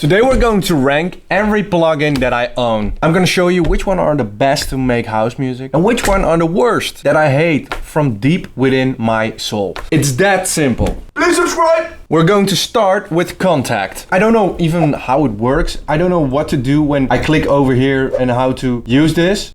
Today we're going to rank every plugin that I own. I'm going to show you which one are the best to make house music and which one are the worst that I hate from deep within my soul. It's that simple. Please subscribe! We're going to start with Kontakt. I don't know even how it works. I don't know what to do when I click over here and how to use this.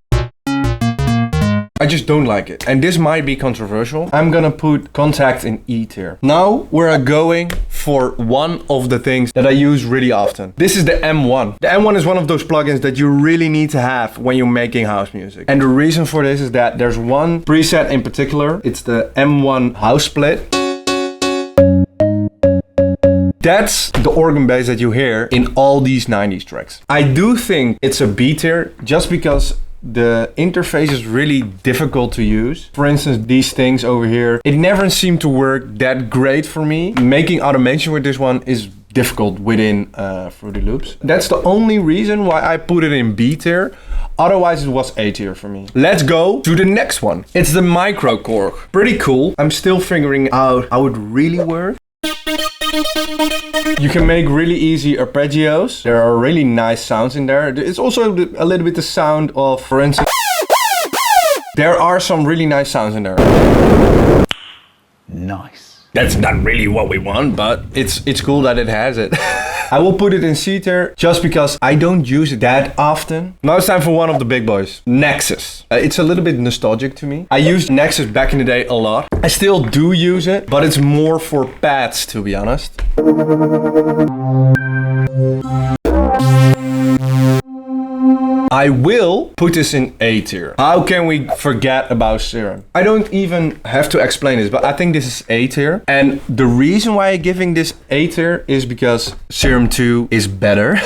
I just don't like it. And this might be controversial. I'm gonna put Kontakt in E tier. Now we're going for one of the things that I use really often. This is the M1. The M1 is one of those plugins that you really need to have when you're making house music. And the reason for this is that there's one preset in particular. It's the M1 house split. That's the organ bass that you hear in all these 90s tracks. I do think it's a B tier just because the interface is really difficult to use. For instance, these things over here, it never seemed to work that great for me. Making automation with this one is difficult within Fruity Loops. That's the only reason why I put it in B tier. Otherwise it was A tier for me. Let's go to the next one. It's the Micro Korg. Pretty cool. I'm still figuring out how it really works. You can make really easy arpeggios. There are really nice sounds in there. It's also a little bit the sound of, for instance, there are some really nice sounds in there. Nice. That's not really what we want, but it's cool that it has it. I will put it in C tier just because I don't use it that often. Now it's time for one of the big boys, Nexus. It's a little bit nostalgic to me. I used Nexus back in the day a lot. I still do use it, but it's more for pads, to be honest. I will put this in A tier. How can we forget about Serum? I don't even have to explain this, but I think this is A tier. And the reason why I'm giving this A tier is because Serum 2 is better.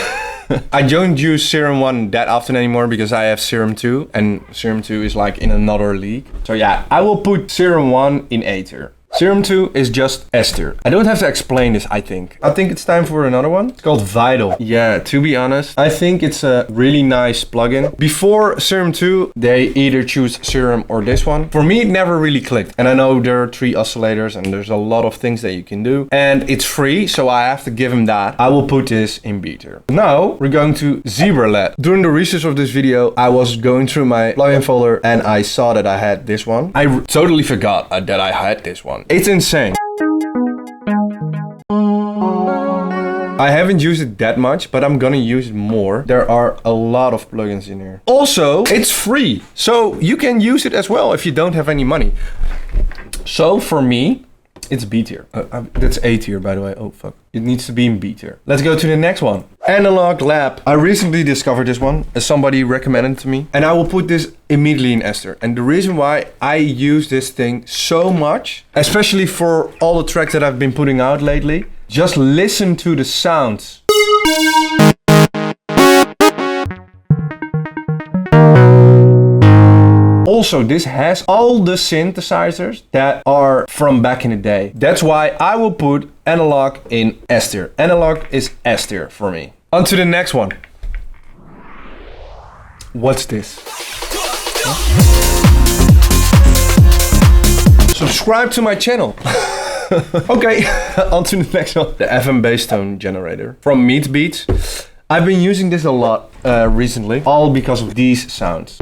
I don't use Serum 1 that often anymore because I have Serum 2 and Serum 2 is like in another league. So yeah, I will put Serum 1 in A tier. Serum 2 is just S tier. I don't have to explain this, I think. I think it's time for another one. It's called Vital. Yeah, to be honest, I think it's a really nice plugin. Before Serum 2, they either choose Serum or this one. For me, it never really clicked. And I know there are 3 oscillators and there's a lot of things that you can do. And it's free, so I have to give him that. I will put this in B tier. Now, we're going to Zebralette. During the research of this video, I was going through my plugin folder and I saw that I had this one. I totally forgot that I had this one. It's insane. I haven't used it that much, but I'm gonna use it more. There are a lot of plugins in here. Also, it's free, so you can use it as well if you don't have any money. So for me, it's B tier. That's A tier, by the way. Oh, fuck. It needs to be in B tier. Let's go to the next one. Analog Lab. I recently discovered this one as somebody recommended it to me. And I will put this immediately in S tier. And the reason why I use this thing so much, especially for all the tracks that I've been putting out lately, just listen to the sounds. Also, this has all the synthesizers that are from back in the day. That's why I will put Analog in S tier. Analog is S tier for me. On to the next one. What's this? Huh? Subscribe to my channel. Okay, on to the next one. The FM bass tone generator from Meat Beats. I've been using this a lot recently, all because of these sounds.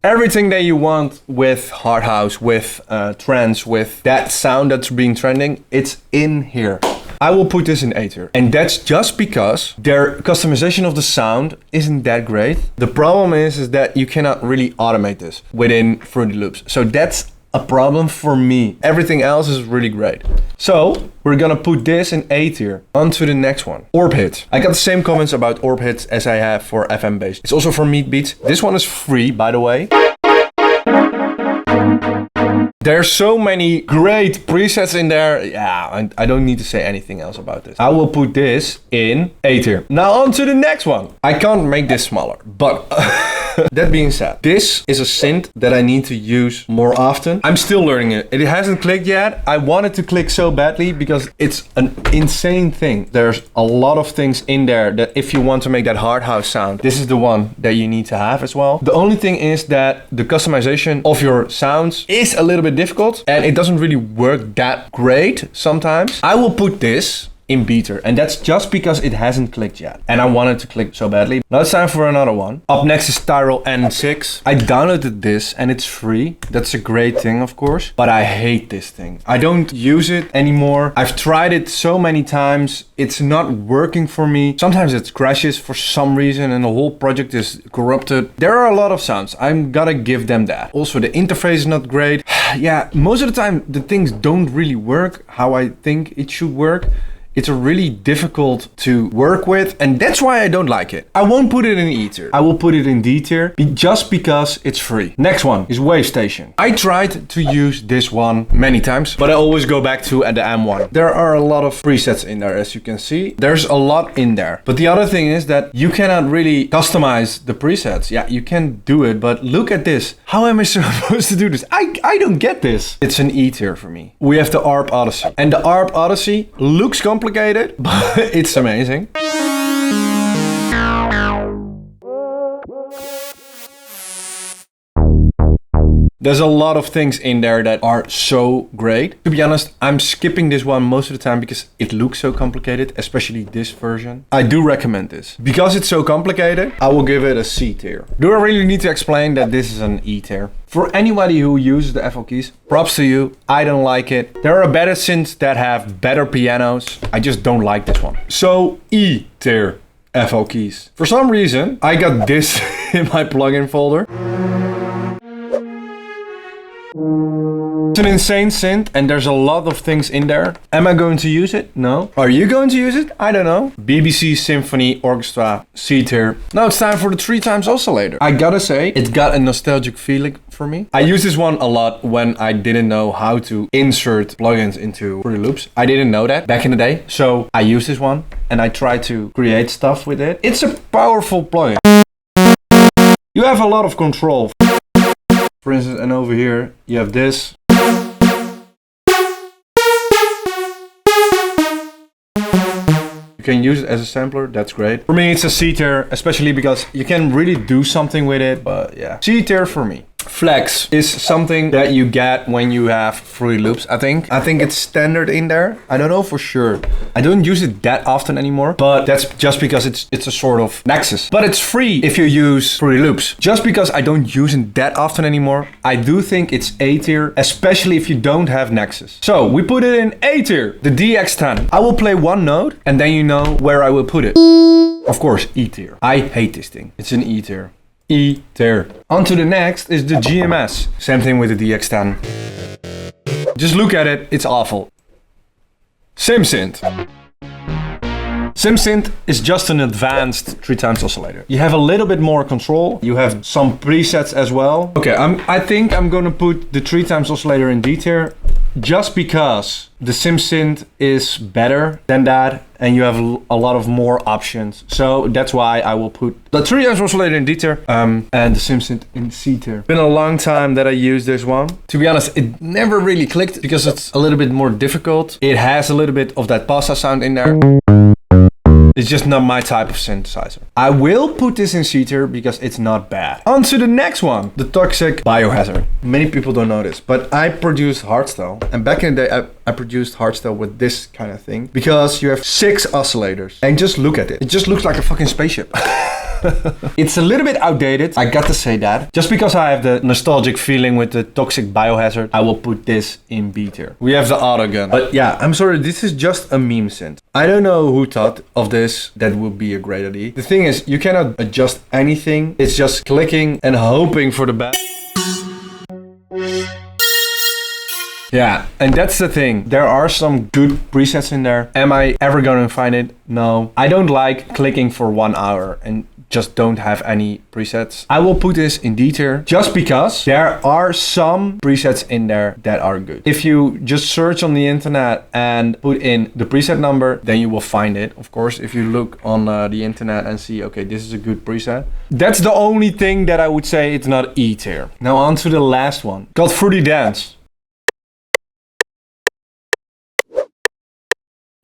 Everything that you want with hard house, with trance, with that sound that's being trending, it's in here. I will put this in A tier. And that's just because their customization of the sound isn't that great. The problem is that you cannot really automate this within Fruity Loops. So that's a problem for me. Everything else is really great. So we're gonna put this in A tier. On to the next one. Orbhits. I got the same comments about Orbhits as I have for FM bass. It's also for Meat Beats. This one is free, by the way. There's so many great presets in there. Yeah, I don't need to say anything else about this. I will put this in A tier. Now on to the next one. I can't make this smaller, but that being said, this is a synth that I need to use more often. I'm still learning it. It hasn't clicked yet. I want it to click so badly because it's an insane thing. There's a lot of things in there that if you want to make that hard house sound, this is the one that you need to have as well. The only thing is that the customization of your sounds is a little bit difficult and it doesn't really work that great sometimes. I will put this in B tier. And that's just because it hasn't clicked yet. And I wanted to click so badly. Now it's time for another one. Up next is Tyrol N6. I downloaded this and it's free. That's a great thing, of course. But I hate this thing. I don't use it anymore. I've tried it so many times. It's not working for me. Sometimes it crashes for some reason and the whole project is corrupted. There are a lot of sounds. I'm gotta give them that. Also, the interface is not great. Yeah, most of the time the things don't really work how I think it should work. It's really difficult to work with, and that's why I don't like it. I won't put it in E tier. I will put it in D tier just because it's free. Next one is Wavestation. I tried to use this one many times, but I always go back to the M1. There are a lot of presets in there, as you can see. There's a lot in there. But the other thing is that you cannot really customize the presets. Yeah, you can do it, but look at this. How am I supposed to do this? I don't get this. It's an E tier for me. We have the Arp Odessy. And the Arp Odessy looks complicated, but it's amazing. There's a lot of things in there that are so great. To be honest, I'm skipping this one most of the time because it looks so complicated, especially this version. I do recommend this. Because it's so complicated, I will give it a C tier. Do I really need to explain that this is an E tier? For anybody who uses the FL Keys, props to you. I don't like it. There are better synths that have better pianos. I just don't like this one. So E tier FL Keys. For some reason, I got this in my plugin folder. It's an insane synth and there's a lot of things in there. Am I going to use it? No. Are you going to use it? I don't know. BBC Symphony Orchestra C tier. Now it's time for the 3x oscillator. I gotta say, it got a nostalgic feeling for me. I use this one a lot when I didn't know how to insert plugins into Fruity Loops. I didn't know that back in the day. So I use this one and I try to create stuff with it. It's a powerful plugin. You have a lot of control. For instance, and over here, you have this. You can use it as a sampler, that's great. For me, it's a C tier, especially because you can really do something with it, but yeah. C tier for me. Flex is something that you get when you have Fruity Loops, I think. I think it's standard in there. I don't know for sure. I don't use it that often anymore, but that's just because it's a sort of Nexus. But it's free if you use Fruity Loops. Just because I don't use it that often anymore, I do think it's A tier, especially if you don't have Nexus. So we put it in A tier, the DX10. I will play one note and then you know where I will put it. Of course, E tier. I hate this thing. It's an E tier. E tier. On to the next is the GMS. Same thing with the DX10. Just look at it, it's awful. Simsynth. Simsynth is just an advanced 3x oscillator. You have a little bit more control. You have some presets as well. Okay, I think I'm gonna put the 3x oscillator in D tier just because the Simsynth is better than that and you have a lot of more options. So that's why I will put the 3x oscillator in D tier and the Simsynth in C tier. Been a long time that I used this one. To be honest, it never really clicked because it's a little bit more difficult. It has a little bit of that pasta sound in there. It's just not my type of synthesizer. I will put this in C tier because it's not bad. On to the next one, the Toxic Biohazard. Many people don't know this, but I produced hardstyle. And back in the day, I produced hardstyle with this kind of thing. Because you have 6 oscillators. And just look at it. It just looks like a fucking spaceship. It's a little bit outdated, I got to say that. Just because I have the nostalgic feeling with the Toxic Biohazard, I will put this in B tier. We have the Autogun. But yeah, I'm sorry, this is just a meme synth. I don't know who thought of this. That would be a great idea. The thing is, you cannot adjust anything. It's just clicking and hoping for the best. Yeah, and that's the thing. There are some good presets in there. Am I ever gonna find it? No. I don't like clicking for 1 hour and just don't have any presets. I will put this in D tier just because there are some presets in there that are good. If you just search on the internet and put in the preset number, then you will find it. Of course, if you look on the internet and see, okay, this is a good preset. That's the only thing that I would say it's not E tier. Now on to the last one, called Fruity Dance.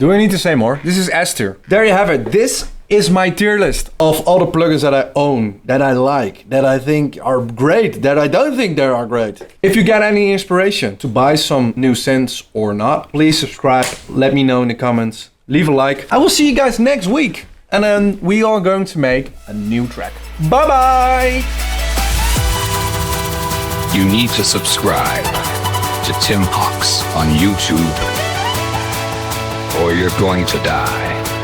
Do I need to say more? This is S tier. There you have it. This is my tier list of all the plugins that I own, that I like, that I think are great, that I don't think they are great. If you get any inspiration to buy some new synths or not, please subscribe. Let me know in the comments. leave a like. I will see you guys next week. And then we are going to make a new track. Bye bye! You need to subscribe to Tim Hawks on YouTube, or you're going to die.